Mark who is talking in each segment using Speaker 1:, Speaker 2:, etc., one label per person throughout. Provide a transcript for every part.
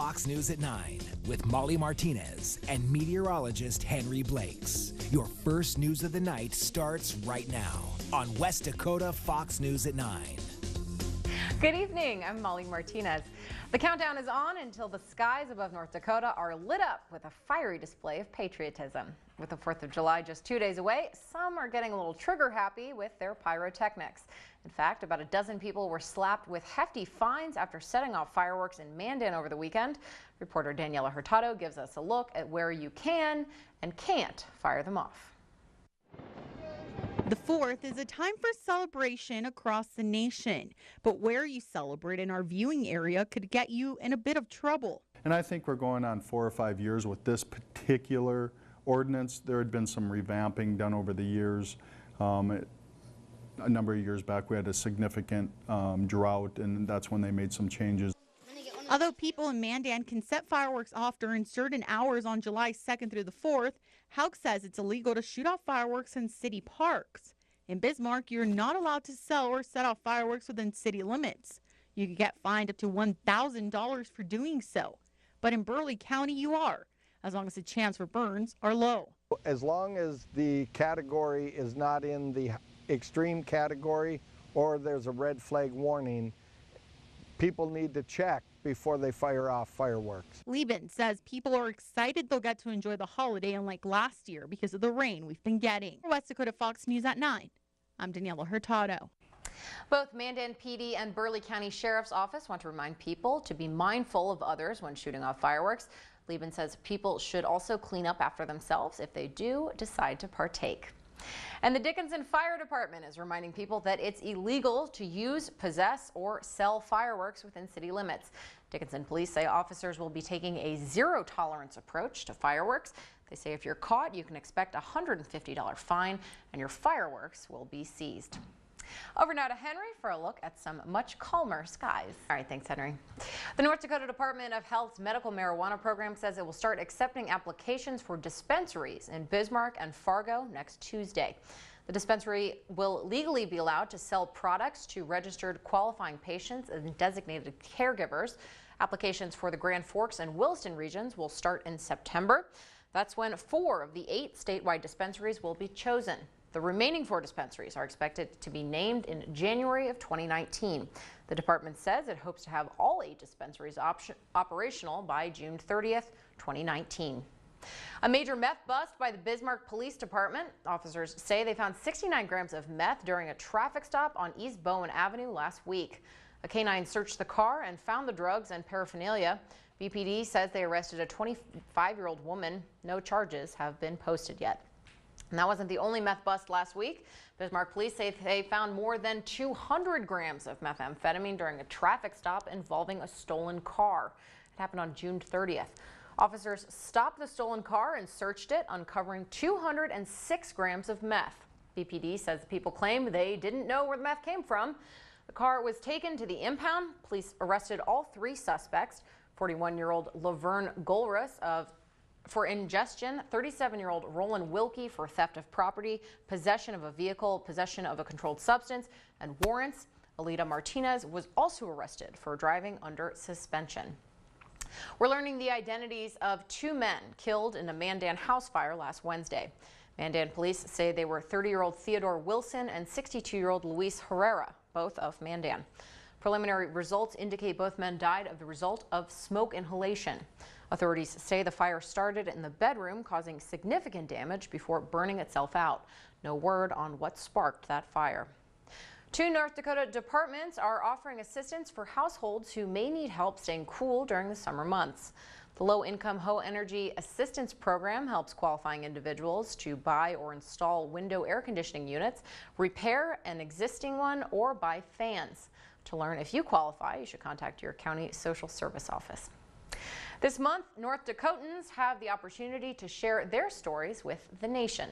Speaker 1: Fox News at 9 with Molly Martinez and meteorologist Henry Blakes. Your first news of the night starts right now on West Dakota Fox News at 9.
Speaker 2: Good evening, I'm Molly Martinez. The countdown is on until the skies above North Dakota are lit up with a fiery display of patriotism. With the 4th of July just 2 days away, some are getting a little trigger happy with their pyrotechnics. In fact, about a dozen people were slapped with hefty fines after setting off fireworks in Mandan over the weekend. Reporter Daniela Hurtado gives us a look at where you can and can't fire them off.
Speaker 3: The 4th is a time for celebration across the nation, but where you celebrate in our viewing area could get you in a bit of trouble.
Speaker 4: And I think we're going on 4 or 5 years with this particular ordinance. There had been some revamping done over the years. A number of years back we had a significant drought, and that's when they made some changes.
Speaker 3: Although people in Mandan can set fireworks off during certain hours on July 2nd through the 4th, Hauk says it's illegal to shoot off fireworks in city parks. In Bismarck, you're not allowed to sell or set off fireworks within city limits. You could get fined up to $1,000 for doing so. But in Burleigh County, you are, as long as the chance for burns are low.
Speaker 5: As long as the category is not in the extreme category or there's a red flag warning, people need to check before they fire off fireworks.
Speaker 3: Lieben says people are excited they'll get to enjoy the holiday unlike last year because of the rain we've been getting. For West Dakota Fox News at 9, I'm Daniela Hurtado.
Speaker 2: Both Mandan PD and Burleigh County Sheriff's Office want to remind people to be mindful of others when shooting off fireworks. Lieben says people should also clean up after themselves if they do decide to partake. And the Dickinson Fire Department is reminding people that it's illegal to use, possess, or sell fireworks within city limits. Dickinson police say officers will be taking a zero-tolerance approach to fireworks. They say if you're caught, you can expect a $150 fine and your fireworks will be seized. Over now to Henry for a look at some much calmer skies. All right, thanks, Henry. The North Dakota Department of Health's medical marijuana program says it will start accepting applications for dispensaries in Bismarck and Fargo next Tuesday. The dispensary will legally be allowed to sell products to registered qualifying patients and designated caregivers. Applications for the Grand Forks and Williston regions will start in September. That's when 4 of the 8 statewide dispensaries will be chosen. The remaining 4 dispensaries are expected to be named in January of 2019. The department says it hopes to have all 8 dispensaries operational by June 30th, 2019. A major meth bust by the Bismarck Police Department. Officers say they found 69 grams of meth during a traffic stop on East Bowen Avenue last week. A canine searched the car and found the drugs and paraphernalia. BPD says they arrested a 25-year-old woman. No charges have been posted yet. And that wasn't the only meth bust last week. Bismarck police say they found more than 200 grams of methamphetamine during a traffic stop involving a stolen car. It happened on June 30th. Officers stopped the stolen car and searched it, uncovering 206 grams of meth. BPD says the people claim they didn't know where the meth came from. The car was taken to the impound. Police arrested all 3 suspects, 41-year-old Laverne Golrus for ingestion, 37-year-old Roland Wilkie for theft of property, possession of a vehicle, possession of a controlled substance, and warrants. Alita Martinez was also arrested for driving under suspension. We're learning the identities of 2 men killed in a Mandan house fire last Wednesday. Mandan police say they were 30-year-old Theodore Wilson and 62-year-old Luis Herrera, both of Mandan. Preliminary results indicate both men died of the result of smoke inhalation. Authorities say the fire started in the bedroom, causing significant damage before burning itself out. No word on what sparked that fire. 2 North Dakota departments are offering assistance for households who may need help staying cool during the summer months. The Low-Income Ho Energy Assistance Program helps qualifying individuals to buy or install window air conditioning units, repair an existing one, or buy fans. To learn if you qualify, you should contact your county social service office. This month, North Dakotans have the opportunity to share their stories with the nation.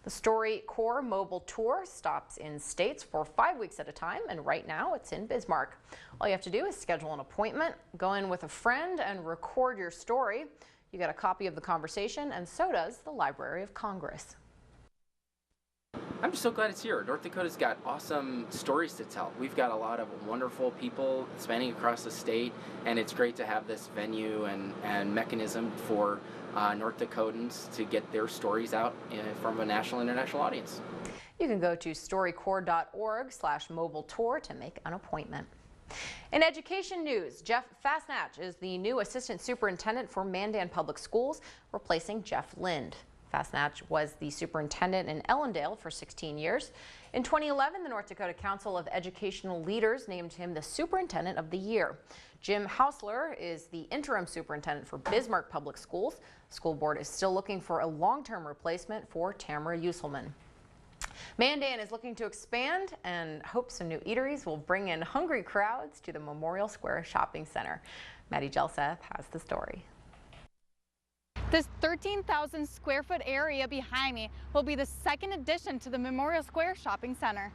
Speaker 2: The StoryCorps Mobile Tour stops in states for 5 weeks at a time, and right now it's in Bismarck. All you have to do is schedule an appointment, go in with a friend, and record your story. You get a copy of the conversation, and so does the Library of Congress.
Speaker 6: I'm just so glad it's here. North Dakota's got awesome stories to tell. We've got a lot of wonderful people spanning across the state, and it's great to have this venue and mechanism for North Dakotans to get their stories out from a national and international audience.
Speaker 2: You can go to storycorps.org/mobile tour to make an appointment. In education news, Jeff Fastnatch is the new assistant superintendent for Mandan Public Schools, replacing Jeff Lind. Fastnatch was the superintendent in Ellendale for 16 years. In 2011, the North Dakota Council of Educational Leaders named him the Superintendent of the Year. Jim Hausler is the interim superintendent for Bismarck Public Schools. The school board is still looking for a long-term replacement for Tamara Uselman. Mandan is looking to expand and hopes some new eateries will bring in hungry crowds to the Memorial Square Shopping Center. Maddie Jelseth has the story.
Speaker 7: This 13,000 square foot area behind me will be the second addition to the Memorial Square Shopping Center.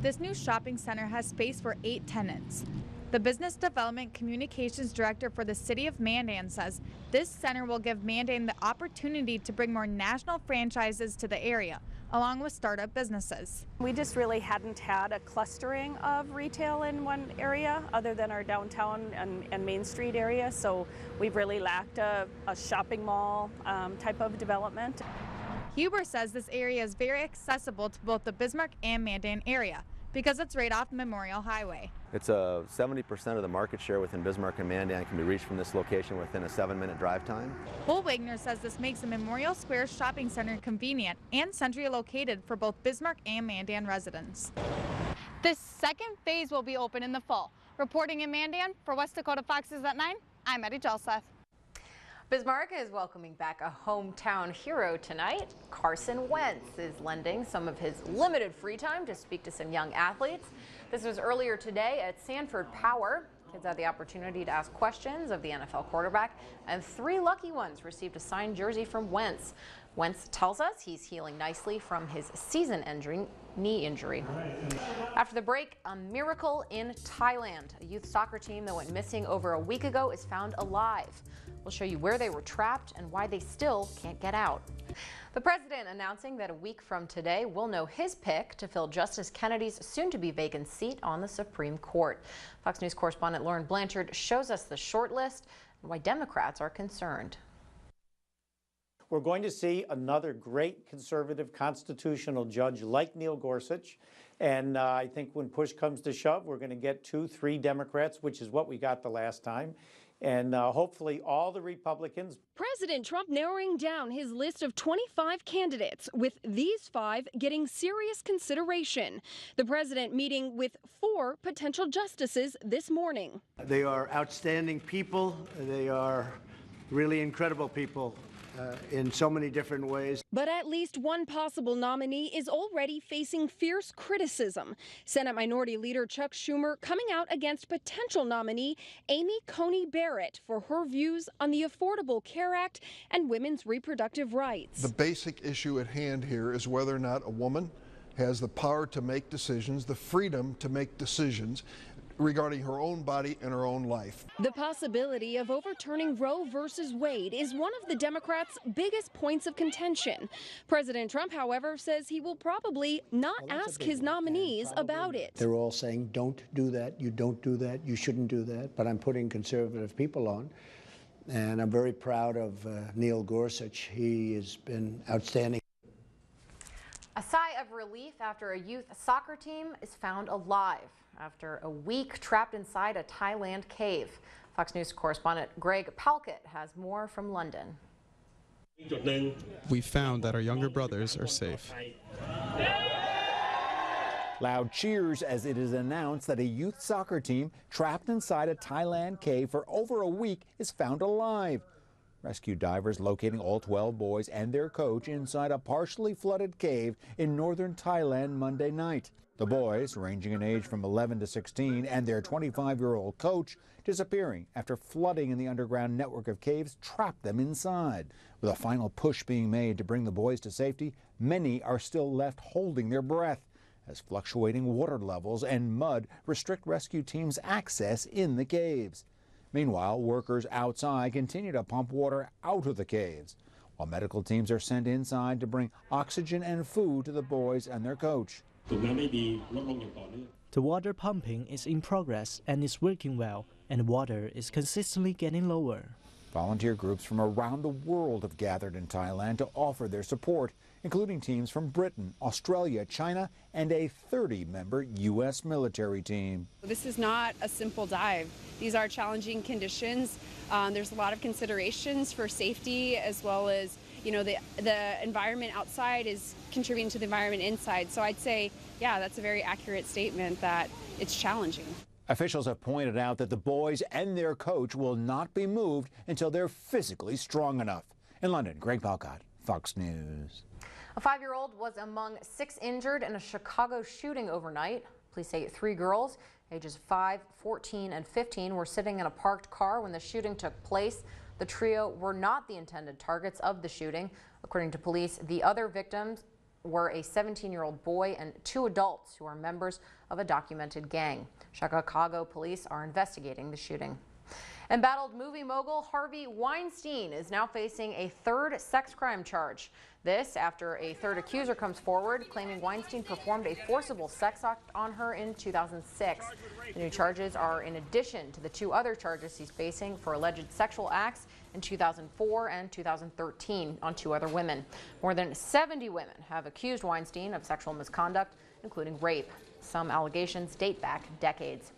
Speaker 3: This new shopping center has space for 8 tenants. The Business Development Communications Director for the City of Mandan says this center will give Mandan the opportunity to bring more national franchises to the area, along with startup businesses.
Speaker 8: We just really hadn't had a clustering of retail in one area other than our downtown and Main Street area, so we've really lacked a shopping mall type of development.
Speaker 3: Huber says this area is very accessible to both the Bismarck and Mandan area because it's right off Memorial Highway.
Speaker 9: It's 70% of the market share within Bismarck and Mandan can be reached from this location within a 7-minute drive time.
Speaker 3: Bull Wagner says this makes the Memorial Square Shopping Center convenient and centrally located for both Bismarck and Mandan residents.
Speaker 7: This second phase will be open in the fall. Reporting in Mandan for West Dakota Fox News at 9, I'm Maddie Jelseth.
Speaker 2: Bismarck is welcoming back a hometown hero tonight. Carson Wentz is lending some of his limited free time to speak to some young athletes. This was earlier today at Sanford Power. Kids had the opportunity to ask questions of the NFL quarterback, and 3 lucky ones received a signed jersey from Wentz. Wentz tells us he's healing nicely from his season-ending knee injury. After the break, a miracle in Thailand. A youth soccer team that went missing over a week ago is found alive. We'll show you where they were trapped and why they still can't get out. The president announcing that a week from today we'll know his pick to fill Justice Kennedy's soon-to-be vacant seat on the Supreme Court. Fox News correspondent Lauren Blanchard shows us the short list and why Democrats are concerned.
Speaker 10: We're going to see another great conservative constitutional judge like Neil Gorsuch. And I think when push comes to shove, we're going to get 2-3 Democrats, which is what we got the last time. And hopefully all the Republicans.
Speaker 11: President Trump narrowing down his list of 25 candidates, with these 5 getting serious consideration. The president meeting with 4 potential justices this morning.
Speaker 12: They are outstanding people. They are really incredible people. In so many different ways.
Speaker 11: But at least one possible nominee is already facing fierce criticism. Senate Minority Leader Chuck Schumer coming out against potential nominee Amy Coney Barrett for her views on the Affordable Care Act and women's reproductive rights.
Speaker 13: The basic issue at hand here is whether or not a woman has the power to make decisions, the freedom to make decisions regarding her own body and her own life.
Speaker 11: The possibility of overturning Roe versus Wade is one of the Democrats' biggest points of contention. President Trump, however, says he will probably not ask his nominees about it.
Speaker 12: They're all saying, don't do that, you don't do that, you shouldn't do that, but I'm putting conservative people on. And I'm very proud of Neil Gorsuch. He has been outstanding.
Speaker 2: A sigh of relief after a youth soccer team is found alive after a week trapped inside a Thailand cave. Fox News correspondent Greg Palkett has more from London.
Speaker 14: We found that our younger brothers are safe.
Speaker 15: Loud cheers as it is announced that a youth soccer team trapped inside a Thailand cave for over a week is found alive. Rescue divers locating all 12 boys and their coach inside a partially flooded cave in northern Thailand Monday night. The boys, ranging in age from 11 to 16, and their 25-year-old coach disappearing after flooding in the underground network of caves trapped them inside. With a final push being made to bring the boys to safety, many are still left holding their breath as fluctuating water levels and mud restrict rescue teams' access in the caves. Meanwhile, workers outside continue to pump water out of the caves. while medical teams are sent inside to bring oxygen and food to the boys and their coach.
Speaker 16: The water pumping is in progress and is working well, and water is consistently getting lower.
Speaker 15: Volunteer groups from around the world have gathered in Thailand to offer their support, including teams from Britain, Australia, China, and a 30-member U.S. military team.
Speaker 17: This is not a simple dive. These are challenging conditions. There's a lot of considerations for safety, as well as, you know, the environment outside is contributing to the environment inside. So I'd say, yeah, that's a very accurate statement that it's challenging.
Speaker 15: Officials have pointed out that the boys and their coach will not be moved until they're physically strong enough. In London, Greg Balcott, Fox News.
Speaker 2: A 5-year-old was among 6 injured in a Chicago shooting overnight. Police say 3 girls, ages 5, 14, and 15, were sitting in a parked car when the shooting took place. The trio were not the intended targets of the shooting. According to police, the other victims were a 17-year-old boy and 2 adults who are members of a documented gang. Chicago police are investigating the shooting. Embattled movie mogul Harvey Weinstein is now facing a 3rd sex crime charge. This after a 3rd accuser comes forward claiming Weinstein performed a forcible sex act on her in 2006. The new charges are in addition to the 2 other charges he's facing for alleged sexual acts in 2004 and 2013 on 2 other women. More than 70 women have accused Weinstein of sexual misconduct, including rape. Some allegations date back decades.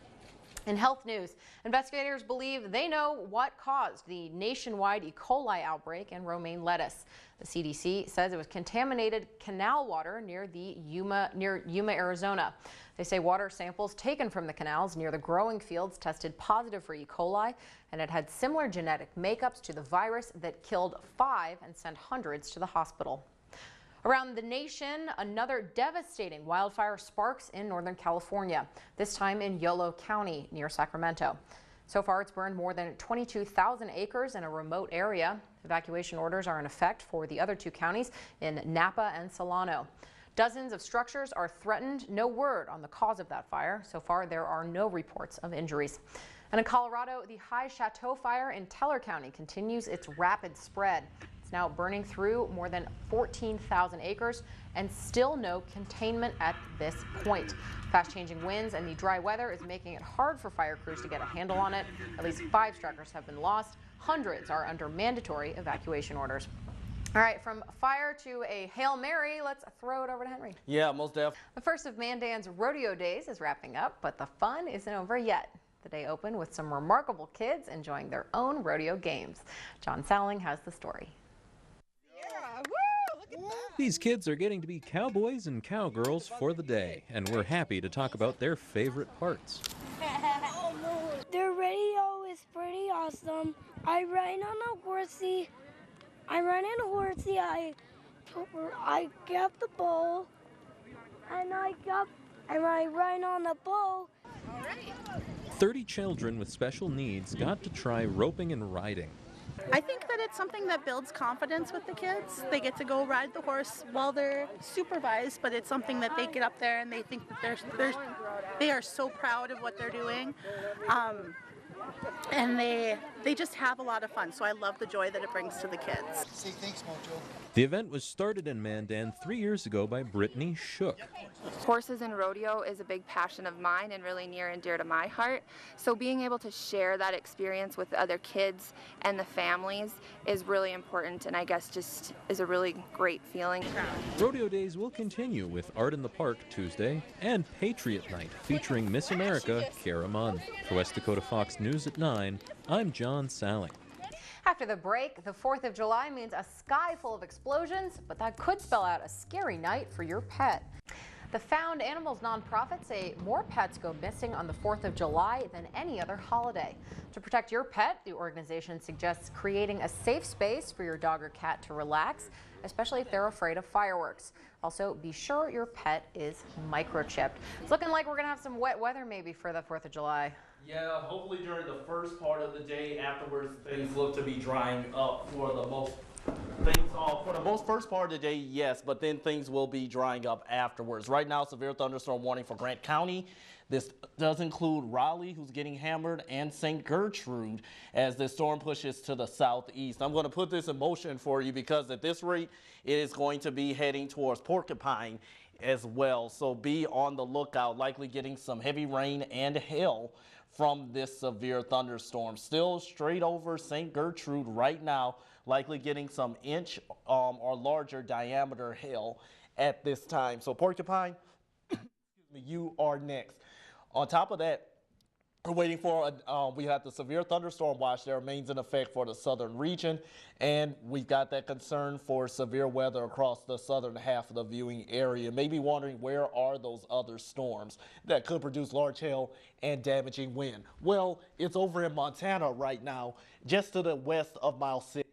Speaker 2: In health news, investigators believe they know what caused the nationwide E. coli outbreak in romaine lettuce. The CDC says it was contaminated canal water near Yuma, Arizona. They say water samples taken from the canals near the growing fields tested positive for E. coli, and it had similar genetic makeups to the virus that killed 5 and sent hundreds to the hospital. Around the nation, another devastating wildfire sparks in Northern California, this time in Yolo County near Sacramento. So far, it's burned more than 22,000 acres in a remote area. Evacuation orders are in effect for the other 2 counties in Napa and Solano. Dozens of structures are threatened. No word on the cause of that fire. So far, there are no reports of injuries. And in Colorado, the High Chateau fire in Teller County continues its rapid spread. It's now burning through more than 14,000 acres and still no containment at this point. Fast-changing winds and the dry weather is making it hard for fire crews to get a handle on it. At least 5 strikers have been lost. Hundreds are under mandatory evacuation orders. All right, from fire to a Hail Mary, let's throw it over to Henry.
Speaker 18: Yeah, most definitely.
Speaker 2: The first of Mandan's rodeo days is wrapping up, but the fun isn't over yet. The day opened with some remarkable kids enjoying their own rodeo games. John Salling has the story.
Speaker 19: These kids are getting to be cowboys and cowgirls for the day, and we're happy to talk about their favorite parts.
Speaker 20: Their radio is pretty awesome. I ride on a horsey. I got the bow, and I ride on the bow.
Speaker 19: 30 children with special needs got to try roping and riding.
Speaker 21: I think that it's something that builds confidence with the kids. They get to go ride the horse while they're supervised, but it's something that they get up there and they think that they are so proud of what they're doing. And they just have a lot of fun, so I love the joy that it brings to the kids.
Speaker 22: Say thanks, Mojo.
Speaker 19: The event was started in Mandan 3 years ago by Brittany Shook.
Speaker 23: Horses and rodeo is a big passion of mine and really near and dear to my heart. So being able to share that experience with the other kids and the families is really important, and I guess just is a really great feeling.
Speaker 19: Rodeo days will continue with Art in the Park Tuesday and Patriot Night featuring Miss America, Kara Munn. For West Dakota Fox News at 9, I'm John Salling.
Speaker 2: After the break, the 4th of July means a sky full of explosions, but that could spell out a scary night for your pet. The Found Animals nonprofit say more pets go missing on the 4th of July than any other holiday. To protect your pet, the organization suggests creating a safe space for your dog or cat to relax, especially if they're afraid of fireworks. Also, be sure your pet is microchipped. It's looking like we're going to have some wet weather maybe for the 4th of July.
Speaker 18: Yeah, hopefully during the first part of the day. Afterwards, things look to be drying up for the most
Speaker 1: Things for the most first part of the day, yes, but then things will be drying up afterwards. Right now, severe thunderstorm warning for Grant County. This does include Raleigh, who's getting hammered, and St. Gertrude as the storm pushes to the southeast. I'm going to put this in motion for you because at this rate, it is going to be heading towards Porcupine as well. So be on the lookout, likely getting some heavy rain and hail from this severe thunderstorm. Still straight over St. Gertrude right now, likely getting some inch or larger diameter hail at this time. So Porcupine, you are next. On top of that, we're waiting for, we have the severe thunderstorm watch that remains in effect for the southern region, and we've got that concern for severe weather across the southern half of the viewing area. Maybe wondering where are those other storms that could produce large hail and damaging wind. Well, it's over in Montana right now, just to the west of Miles City.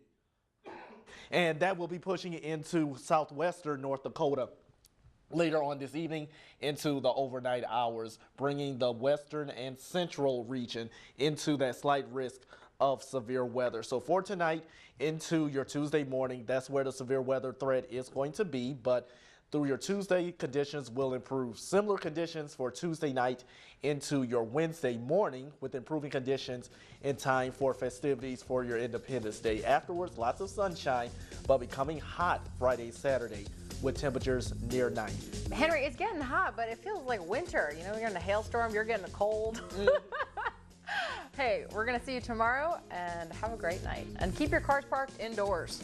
Speaker 1: And that will be pushing it into southwestern North Dakota later on this evening into the overnight hours, bringing the western and central region into that slight risk of severe weather. So for tonight into your Tuesday morning, that's where the severe weather threat is going to be, but through your Tuesday, conditions will improve. Similar conditions for Tuesday night into your Wednesday morning, with improving conditions in time for festivities for your Independence Day. Afterwards, lots of sunshine, but becoming hot Friday, Saturday, with temperatures near 90.
Speaker 2: Henry, it's getting hot, but it feels like winter. You know, you're in a hailstorm, you're getting a cold. Hey, we're going to see you tomorrow, and have a great night. And keep your cars parked indoors.